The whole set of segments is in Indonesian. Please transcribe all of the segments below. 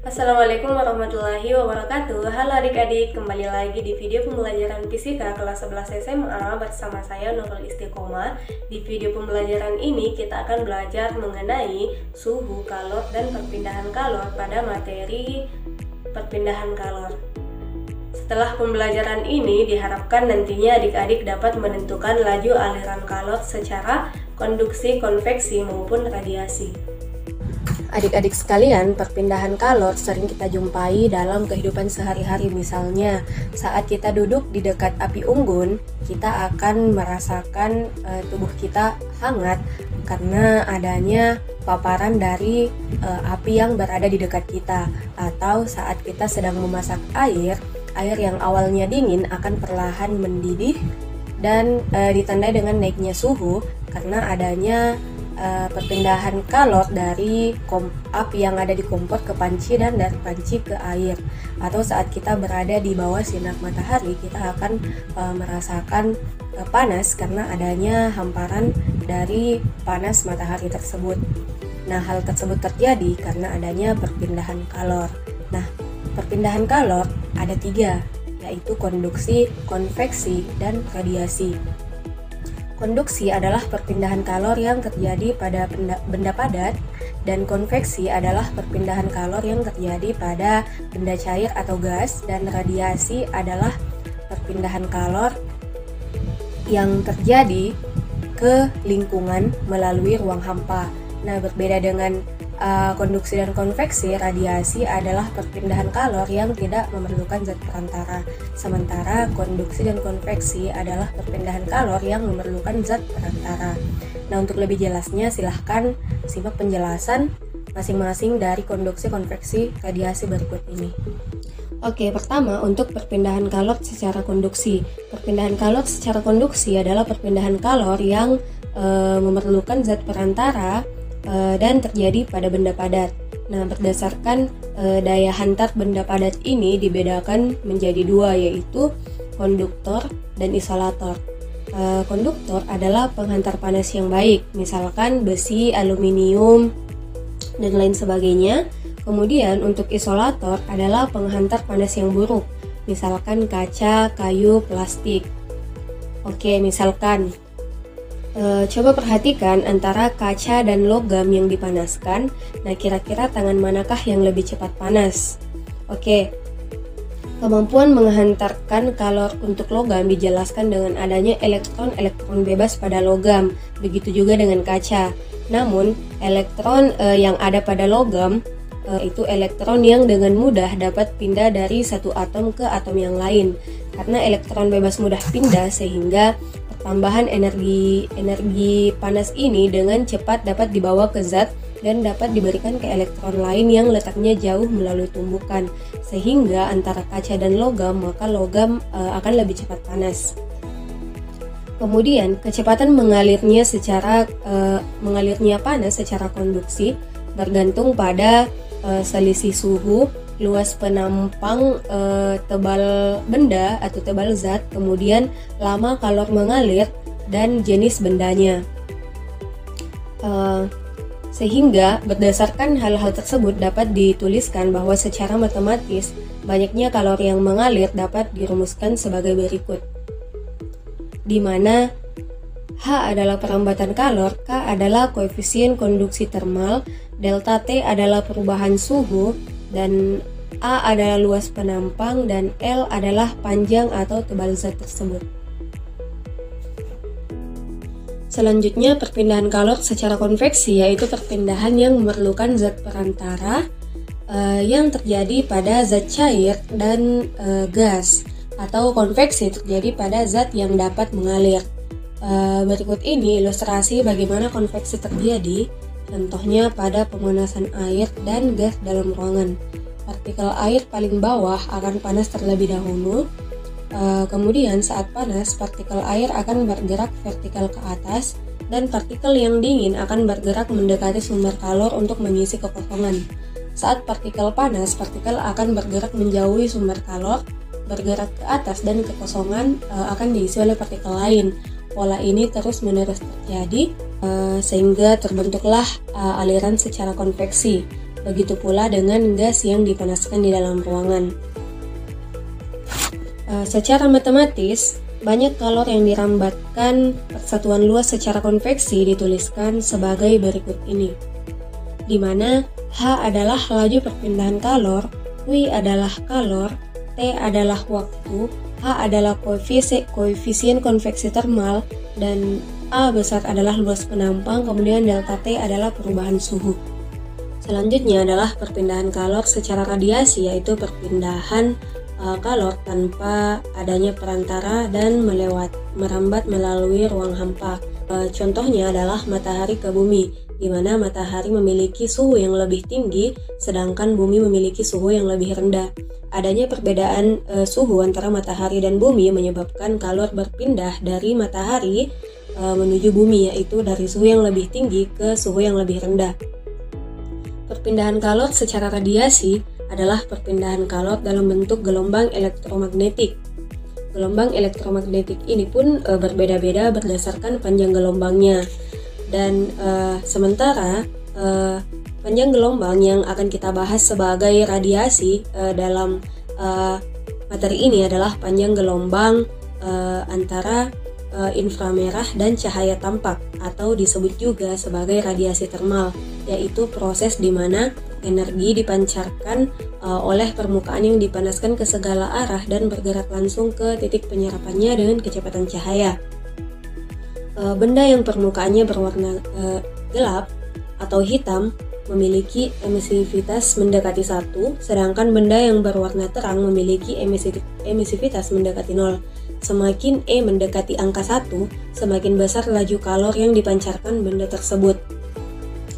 Assalamualaikum warahmatullahi wabarakatuh. Halo adik-adik, kembali lagi di video pembelajaran fisika kelas 11 SMA bersama saya Nurul Istiqomah. Di video pembelajaran ini kita akan belajar mengenai suhu, kalor, dan perpindahan kalor pada materi perpindahan kalor. Setelah pembelajaran ini diharapkan nantinya adik-adik dapat menentukan laju aliran kalor secara konduksi, konveksi, maupun radiasi. Adik-adik sekalian, perpindahan kalor sering kita jumpai dalam kehidupan sehari-hari. Misalnya, saat kita duduk di dekat api unggun, kita akan merasakan tubuh kita hangat karena adanya paparan dari api yang berada di dekat kita. Atau saat kita sedang memasak air yang awalnya dingin akan perlahan mendidih dan ditandai dengan naiknya suhu karena adanya perpindahan kalor dari api yang ada di kompor ke panci dan dari panci ke air. Atau saat kita berada di bawah sinar matahari, kita akan merasakan panas karena adanya hamparan dari panas matahari tersebut. Nah, hal tersebut terjadi karena adanya perpindahan kalor. Nah, perpindahan kalor ada 3, yaitu konduksi, konveksi, dan radiasi. Konduksi adalah perpindahan kalor yang terjadi pada benda padat, dan konveksi adalah perpindahan kalor yang terjadi pada benda cair atau gas, dan radiasi adalah perpindahan kalor yang terjadi ke lingkungan melalui ruang hampa. Nah, berbeda dengan konduksi dan konveksi, radiasi adalah perpindahan kalor yang tidak memerlukan zat perantara. Sementara konduksi dan konveksi adalah perpindahan kalor yang memerlukan zat perantara. Nah, untuk lebih jelasnya silahkan simak penjelasan masing-masing dari konduksi, konveksi, radiasi berikut ini. Oke, pertama untuk perpindahan kalor secara konduksi. Perpindahan kalor secara konduksi adalah perpindahan kalor yang memerlukan zat perantara dan terjadi pada benda padat. Nah, berdasarkan daya hantar benda padat ini dibedakan menjadi 2, yaitu konduktor dan isolator. Konduktor adalah penghantar panas yang baik, misalkan besi, aluminium, dan lain sebagainya. Kemudian untuk isolator adalah penghantar panas yang buruk, misalkan kaca, kayu, plastik. Oke, misalkan coba perhatikan antara kaca dan logam yang dipanaskan. Nah, kira-kira tangan manakah yang lebih cepat panas? Oke, kemampuan menghantarkan kalor untuk logam dijelaskan dengan adanya elektron bebas pada logam. Begitu juga dengan kaca. Namun, elektron yang ada pada logam itu elektron yang dengan mudah dapat pindah dari satu atom ke atom yang lain. Karena elektron bebas mudah pindah, sehingga tambahan energi panas ini dengan cepat dapat dibawa ke zat dan dapat diberikan ke elektron lain yang letaknya jauh melalui tumbukan, sehingga antara kaca dan logam, maka logam akan lebih cepat panas. Kemudian kecepatan mengalirnya panas secara konduksi bergantung pada selisih suhu, luas penampang tebal benda atau tebal zat, kemudian lama kalor mengalir, dan jenis bendanya. Sehingga berdasarkan hal-hal tersebut dapat dituliskan bahwa secara matematis banyaknya kalor yang mengalir dapat dirumuskan sebagai berikut, di mana H adalah perambatan kalor, K adalah koefisien konduksi termal, delta T adalah perubahan suhu, dan A adalah luas penampang, dan L adalah panjang atau tebal zat tersebut. Selanjutnya, perpindahan kalor secara konveksi, yaitu perpindahan yang memerlukan zat perantara yang terjadi pada zat cair dan gas, atau konveksi terjadi pada zat yang dapat mengalir. Berikut ini ilustrasi bagaimana konveksi terjadi. Contohnya pada pemanasan air dan gas dalam ruangan. Partikel air paling bawah akan panas terlebih dahulu. Kemudian saat panas, partikel air akan bergerak vertikal ke atas, dan partikel yang dingin akan bergerak mendekati sumber kalor untuk mengisi kekosongan. Saat partikel panas, partikel akan bergerak menjauhi sumber kalor, bergerak ke atas, dan kekosongan akan diisi oleh partikel lain. Pola ini terus-menerus terjadi sehingga terbentuklah aliran secara konveksi. Begitu pula dengan gas yang dipanaskan di dalam ruangan. Secara matematis, banyak kalor yang dirambatkan persatuan luas secara konveksi dituliskan sebagai berikut ini, di mana H adalah laju perpindahan kalor, W adalah kalor, T adalah waktu, H adalah koefisien konveksi termal, dan A besar adalah luas penampang, kemudian delta T adalah perubahan suhu. Selanjutnya adalah perpindahan kalor secara radiasi, yaitu perpindahan kalor tanpa adanya perantara dan merambat melalui ruang hampa. Contohnya adalah matahari ke bumi, di mana matahari memiliki suhu yang lebih tinggi, sedangkan bumi memiliki suhu yang lebih rendah. Adanya perbedaan suhu antara matahari dan bumi menyebabkan kalor berpindah dari matahari menuju bumi, yaitu dari suhu yang lebih tinggi ke suhu yang lebih rendah. Perpindahan kalor secara radiasi adalah perpindahan kalor dalam bentuk gelombang elektromagnetik. Gelombang elektromagnetik ini pun berbeda-beda berdasarkan panjang gelombangnya. Dan sementara panjang gelombang yang akan kita bahas sebagai radiasi dalam materi ini adalah panjang gelombang antara inframerah dan cahaya tampak, atau disebut juga sebagai radiasi termal, yaitu proses di mana energi dipancarkan oleh permukaan yang dipanaskan ke segala arah dan bergerak langsung ke titik penyerapannya dengan kecepatan cahaya. Benda yang permukaannya berwarna gelap atau hitam memiliki emisivitas mendekati 1, sedangkan benda yang berwarna terang memiliki emisivitas mendekati 0. Semakin E mendekati angka 1, semakin besar laju kalor yang dipancarkan benda tersebut.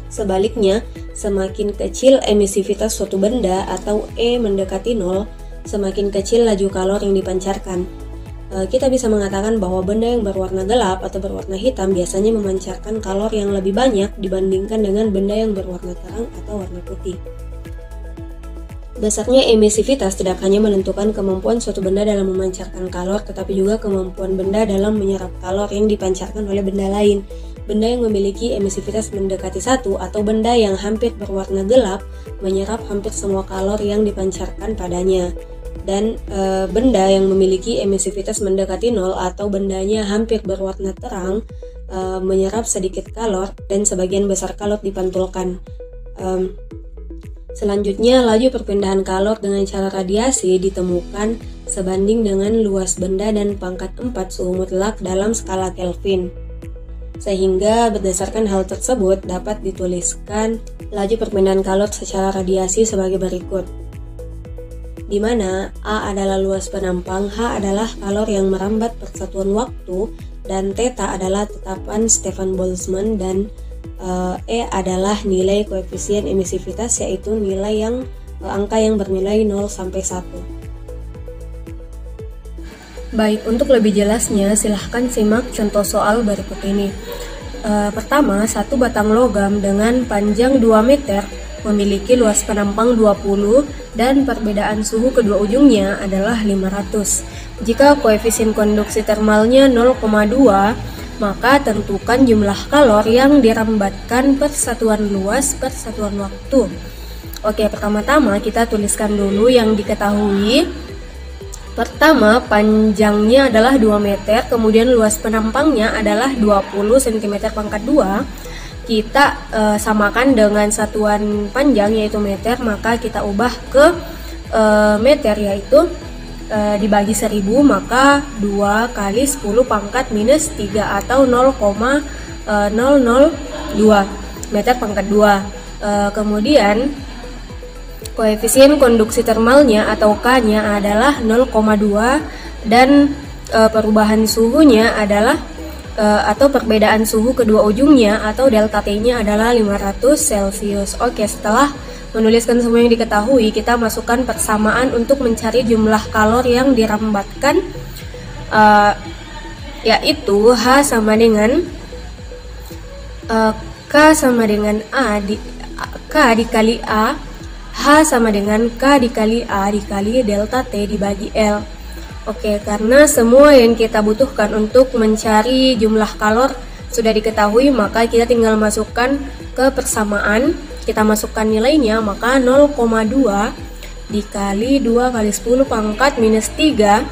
Sebaliknya, semakin kecil emisivitas suatu benda atau E mendekati 0, semakin kecil laju kalor yang dipancarkan. Kita bisa mengatakan bahwa benda yang berwarna gelap atau berwarna hitam biasanya memancarkan kalor yang lebih banyak dibandingkan dengan benda yang berwarna terang atau warna putih. Besarnya emisivitas tidak hanya menentukan kemampuan suatu benda dalam memancarkan kalor, tetapi juga kemampuan benda dalam menyerap kalor yang dipancarkan oleh benda lain. Benda yang memiliki emisivitas mendekati 1 atau benda yang hampir berwarna gelap menyerap hampir semua kalor yang dipancarkan padanya. Dan benda yang memiliki emisivitas mendekati 0 atau bendanya hampir berwarna terang menyerap sedikit kalor dan sebagian besar kalor dipantulkan. Selanjutnya, laju perpindahan kalor dengan cara radiasi ditemukan sebanding dengan luas benda dan pangkat 4 suhu mutlak dalam skala Kelvin. Sehingga berdasarkan hal tersebut dapat dituliskan laju perpindahan kalor secara radiasi sebagai berikut, di mana A adalah luas penampang, H adalah kalor yang merambat persatuan waktu, dan θ adalah tetapan Stefan Boltzmann, dan E adalah nilai koefisien emisivitas, yaitu nilai yang angka yang bernilai 0 sampai 1. Baik, untuk lebih jelasnya silahkan simak contoh soal berikut ini. Pertama, satu batang logam dengan panjang 2 meter memiliki luas penampang 20 dan perbedaan suhu kedua ujungnya adalah 500. Jika koefisien konduksi termalnya 0,2, maka tentukan jumlah kalor yang dirambatkan per satuan luas per satuan waktu. Oke, pertama-tama kita tuliskan dulu yang diketahui. Pertama, panjangnya adalah 2 meter, kemudian luas penampangnya adalah 20 cm pangkat 2. Kita samakan dengan satuan panjang yaitu meter, maka kita ubah ke meter, yaitu dibagi 1000, maka 2 kali 10 pangkat minus 3 atau 0,002 meter pangkat 2. Kemudian koefisien konduksi termalnya atau K-nya adalah 0,2 dan perubahan suhunya adalah atau perbedaan suhu kedua ujungnya atau delta T-nya adalah 500 Celcius. Oke, setelah menuliskan semua yang diketahui, kita masukkan persamaan untuk mencari jumlah kalor yang dirambatkan, yaitu H sama dengan K sama dengan K dikali A, H sama dengan K dikali A dikali delta T dibagi L. Oke, karena semua yang kita butuhkan untuk mencari jumlah kalor sudah diketahui, maka kita tinggal masukkan ke persamaan kita masukkan nilainya, maka 0,2 dikali 2 kali 10 pangkat minus 3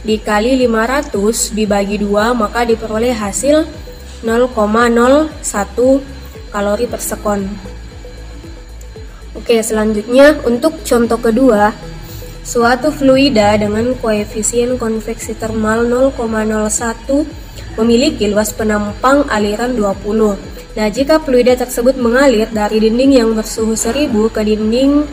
dikali 500 dibagi 2, maka diperoleh hasil 0,01 kalori per sekon. Oke, selanjutnya untuk contoh kedua, suatu fluida dengan koefisien konveksi termal 0,01 memiliki luas penampang aliran 20. Nah, jika fluida tersebut mengalir dari dinding yang bersuhu 1000 ke dinding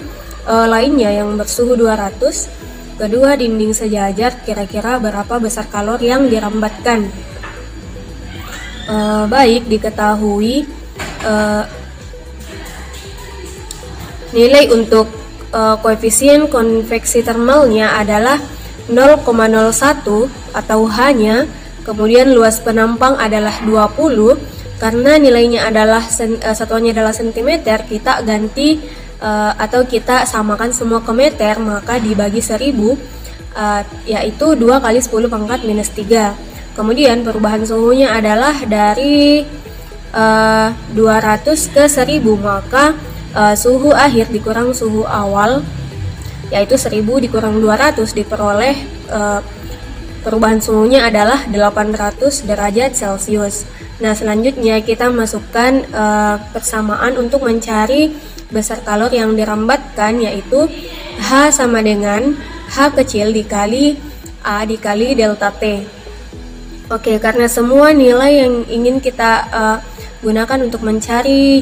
lainnya yang bersuhu 200, kedua dinding sejajar, kira-kira berapa besar kalori yang dirambatkan? Baik, diketahui nilai untuk koefisien konveksi termalnya adalah 0,01 atau hanya, kemudian luas penampang adalah 20. Karena nilainya adalah satuannya adalah sentimeter, kita ganti atau kita samakan semua ke meter, maka dibagi 1000 yaitu 2 kali 10 pangkat minus 3. Kemudian perubahan suhunya adalah dari 200 ke 1000, maka suhu akhir dikurang suhu awal yaitu 1000 dikurang 200 diperoleh perubahan suhunya adalah 800 derajat Celcius. Nah, selanjutnya kita masukkan persamaan untuk mencari besar kalori yang dirambatkan, yaitu H sama dengan H kecil dikali A dikali delta T. Oke, karena semua nilai yang ingin kita gunakan untuk mencari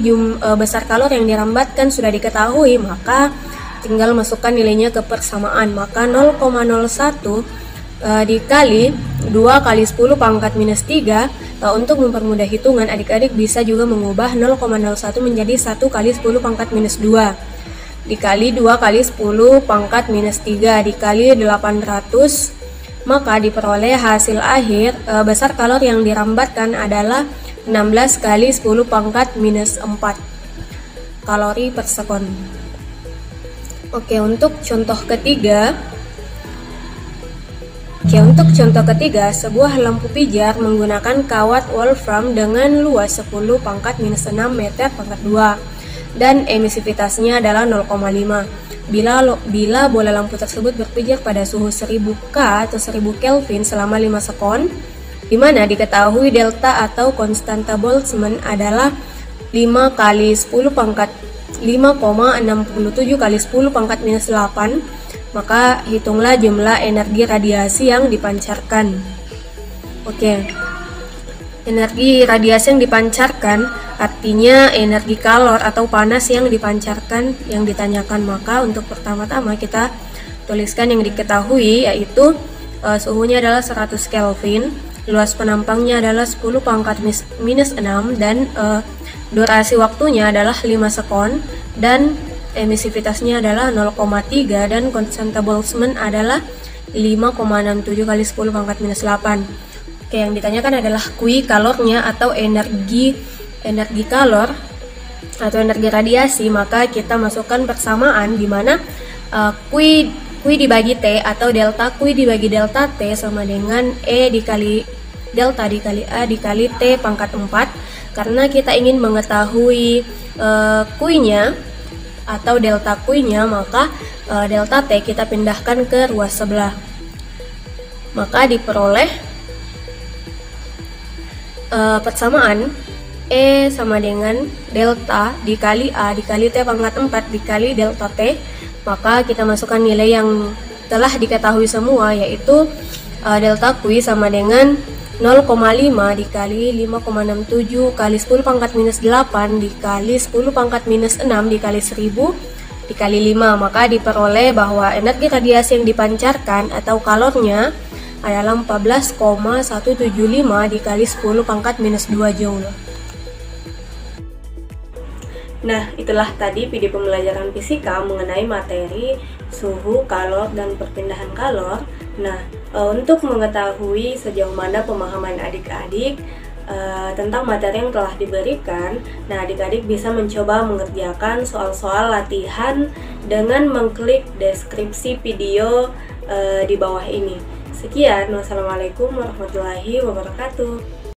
besar kalori yang dirambatkan sudah diketahui, maka tinggal masukkan nilainya ke persamaan. Maka 0,01 dikali 2 kali 10 pangkat minus 3. Untuk mempermudah hitungan, adik-adik bisa juga mengubah 0,01 menjadi 1 kali 10 pangkat minus 2 dikali 2 kali 10 pangkat minus 3 dikali 800, maka diperoleh hasil akhir besar kalori yang dirambatkan adalah 16 kali 10 pangkat minus 4 kalori per sekon. Oke, untuk contoh ketiga, sebuah lampu pijar menggunakan kawat wolfram dengan luas 10 pangkat minus 6 meter pangkat 2 dan emisivitasnya adalah 0,5. Bila bola lampu tersebut berpijar pada suhu 1000 K atau 1000 Kelvin selama 5 sekon, di mana diketahui delta atau konstanta Boltzmann adalah 5 kali 10 pangkat 5,67 kali 10 pangkat minus 8, maka hitunglah jumlah energi radiasi yang dipancarkan. Oke, energi radiasi yang dipancarkan artinya energi kalor atau panas yang dipancarkan yang ditanyakan. Maka untuk pertama-tama kita tuliskan yang diketahui, yaitu suhunya adalah 100 Kelvin, luas penampangnya adalah 10 pangkat minus 6, dan durasi waktunya adalah 5 sekon, dan emisivitasnya adalah 0,3, dan konstanta Boltzmann adalah 5,67 kali 10 pangkat minus 8. Oke, yang ditanyakan adalah Q kalornya atau energi kalor atau energi radiasi. Maka kita masukkan persamaan di mana Q dibagi T atau delta Q dibagi delta T sama dengan E dikali delta dikali A dikali T pangkat 4. Karena kita ingin mengetahui Q-nya atau delta Q-nya, maka delta T kita pindahkan ke ruas sebelah. Maka diperoleh persamaan E sama dengan delta dikali A dikali T pangkat 4 dikali delta T. Maka kita masukkan nilai yang telah diketahui semua, yaitu delta Q sama dengan 0,5 dikali 5,67 kali 10 pangkat minus 8 dikali 10 pangkat minus 6 dikali 1000 dikali 5. Maka diperoleh bahwa energi radiasi yang dipancarkan atau kalornya adalah 14,175 dikali 10 pangkat minus 2 Joule. Nah, itulah tadi video pembelajaran fisika mengenai materi suhu, kalor, dan perpindahan kalor. Nah, untuk mengetahui sejauh mana pemahaman adik-adik tentang materi yang telah diberikan, nah adik-adik bisa mencoba mengerjakan soal-soal latihan dengan mengklik deskripsi video di bawah ini. Sekian, wassalamualaikum warahmatullahi wabarakatuh.